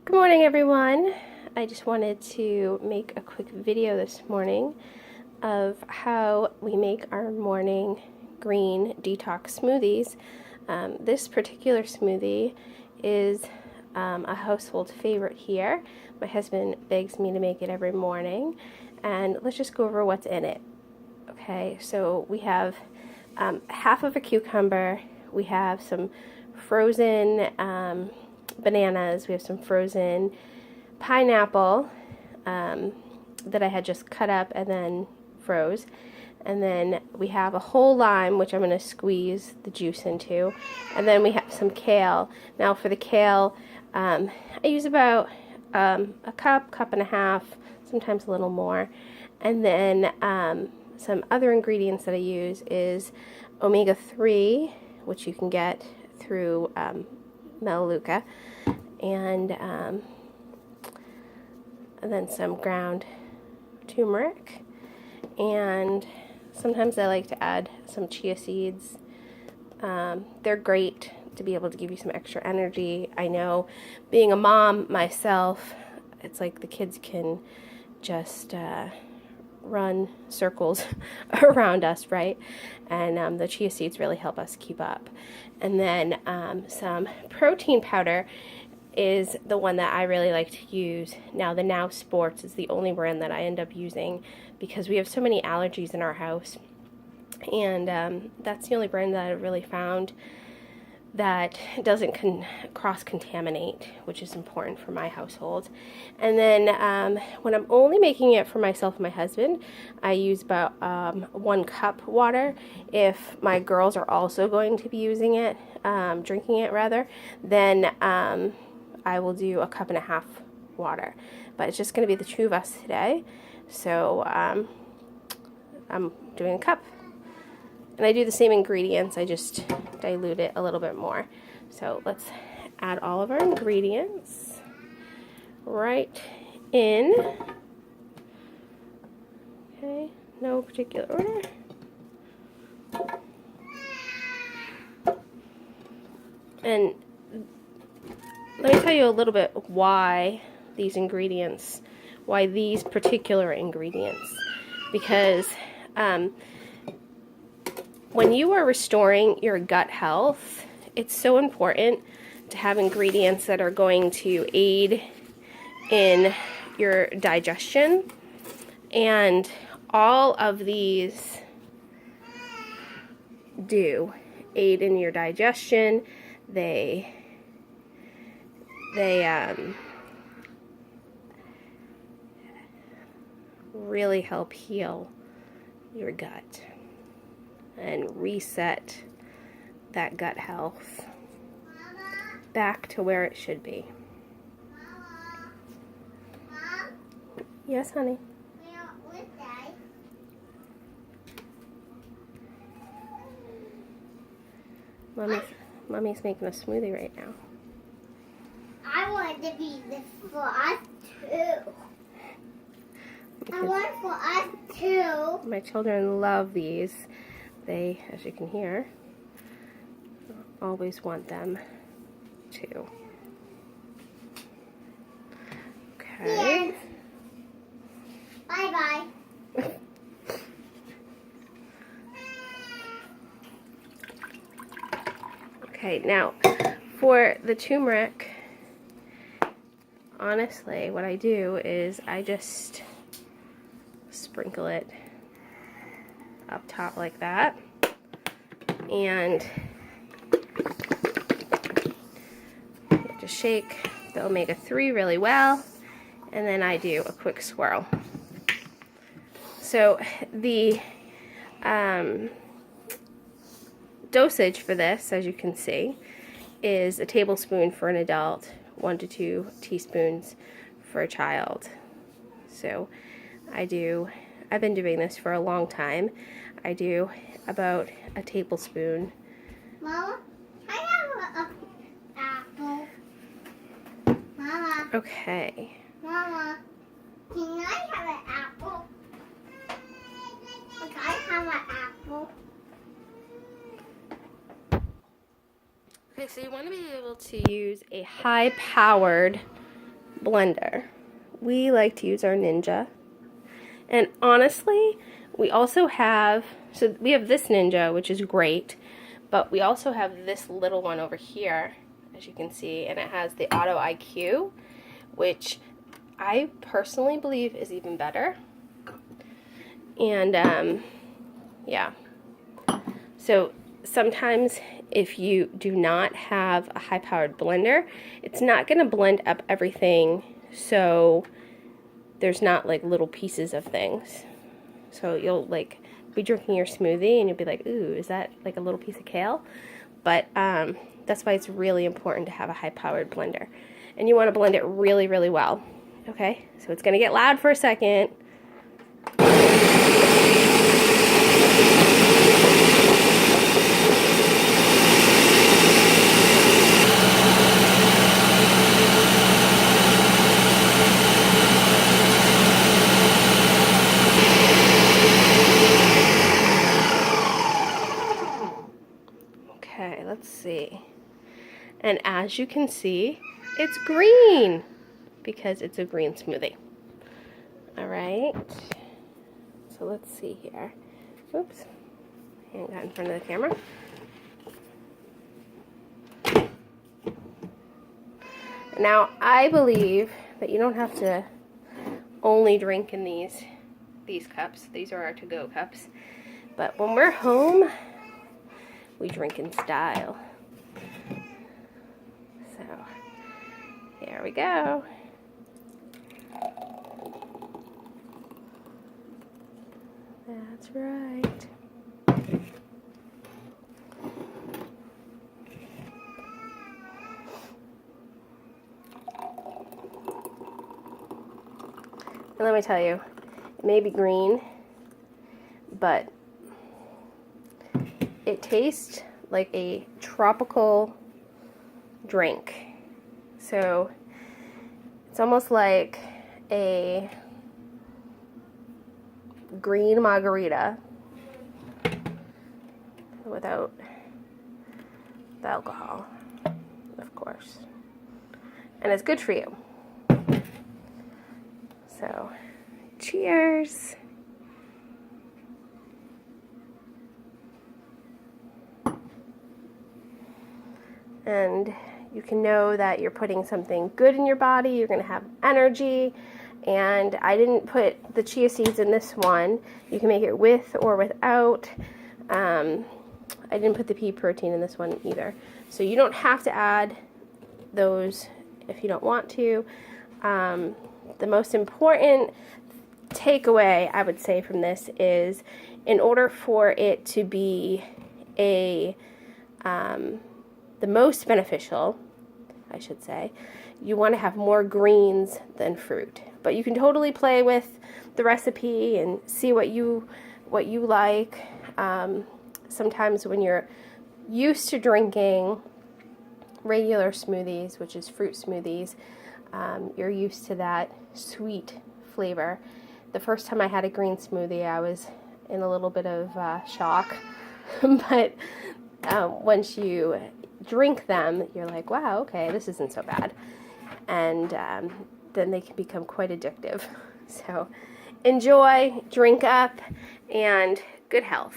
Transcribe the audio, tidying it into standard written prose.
Good morning, everyone. I just wanted to make a quick video this morning of how we make our morning green detox smoothies. This particular smoothie is a household favorite here. My husband begs me to make it every morning, and let's just go over what's in it. Okay, so we have half of a cucumber, we have some frozen bananas, we have some frozen pineapple that I had just cut up and then froze, and then we have a whole lime which I'm going to squeeze the juice into, and then we have some kale. Now for the kale, I use about a cup and a half, sometimes a little more, and then some other ingredients that I use is omega-3, which you can get through Melaleuca, and then some ground turmeric, and sometimes I like to add some chia seeds. They're great to be able to give you some extra energy. I know, being a mom myself, it's like the kids can just run circles around us, right? And the chia seeds really help us keep up. And then some protein powder is the one that I really like to use. Now, the Now Sports is the only brand that I end up using because we have so many allergies in our house, and that's the only brand that I've really found that doesn't cross-contaminate, which is important for my household. And then when I'm only making it for myself and my husband, I use about 1 cup water. If my girls are also going to be using it, drinking it rather, then I will do a cup and a half water. But it's just going to be the two of us today, so I'm doing a cup. And I do the same ingredients, I just dilute it a little bit more. So let's add all of our ingredients right in. Okay, no particular order. And let me tell you a little bit why these particular ingredients. Because when you are restoring your gut health, it's so important to have ingredients that are going to aid in your digestion. And all of these do aid in your digestion. They really help heal your gut and reset that gut health back to where it should be. Mom? Yes, honey. Mommy's making a smoothie right now. I want it to be this for us too. I want it for us too. My children love these. They, as you can hear, always want them too. Okay. Bye bye. Okay, now for the turmeric, honestly, what I do is I just sprinkle it up top like that, and just shake the omega-3 really well, and then I do a quick swirl. So the dosage for this, as you can see, is a tablespoon for an adult, 1 to 2 teaspoons for a child. So I've been doing this for a long time. I do about a tablespoon. Mama, can I have an apple? Mama. Okay. Mama, can I have an apple? Can I have an apple? Okay, so you want to be able to use a high-powered blender. We like to use our Ninja. And honestly, we also have, so we have this Ninja, which is great, but we also have this little one over here, as you can see, and it has the Auto IQ, which I personally believe is even better. And yeah, so sometimes if you do not have a high-powered blender, it's not going to blend up everything, so there's not like little pieces of things. So you'll like be drinking your smoothie and you'll be like, ooh, is that like a little piece of kale? But that's why it's really important to have a high-powered blender. And you want to blend it really, really well. Okay, so it's going to get loud for a second. Okay, let's see. And as you can see, it's green because it's a green smoothie. All right. So let's see here. Oops. I got in front of the camera. Now, I believe that you don't have to only drink in these cups. These are our to-go cups. But when we're home, we drink in style. So, here we go. That's right. And let me tell you, it may be green, but it tastes like a tropical drink. So it's almost like a green margarita without the alcohol, of course. And it's good for you. So, cheers. And you can know that you're putting something good in your body. You're going to have energy. And I didn't put the chia seeds in this one. You can make it with or without. I didn't put the pea protein in this one either. So you don't have to add those if you don't want to. The most important takeaway I would say from this is, in order for it to be the most beneficial, I should say, you want to have more greens than fruit. But you can totally play with the recipe and see what you like. Sometimes when you're used to drinking regular smoothies, which is fruit smoothies, you're used to that sweet flavor. The first time I had a green smoothie, I was in a little bit of shock. But once you drink them, you're like, wow, okay, this isn't so bad. And then they can become quite addictive. So enjoy, drink up, and good health.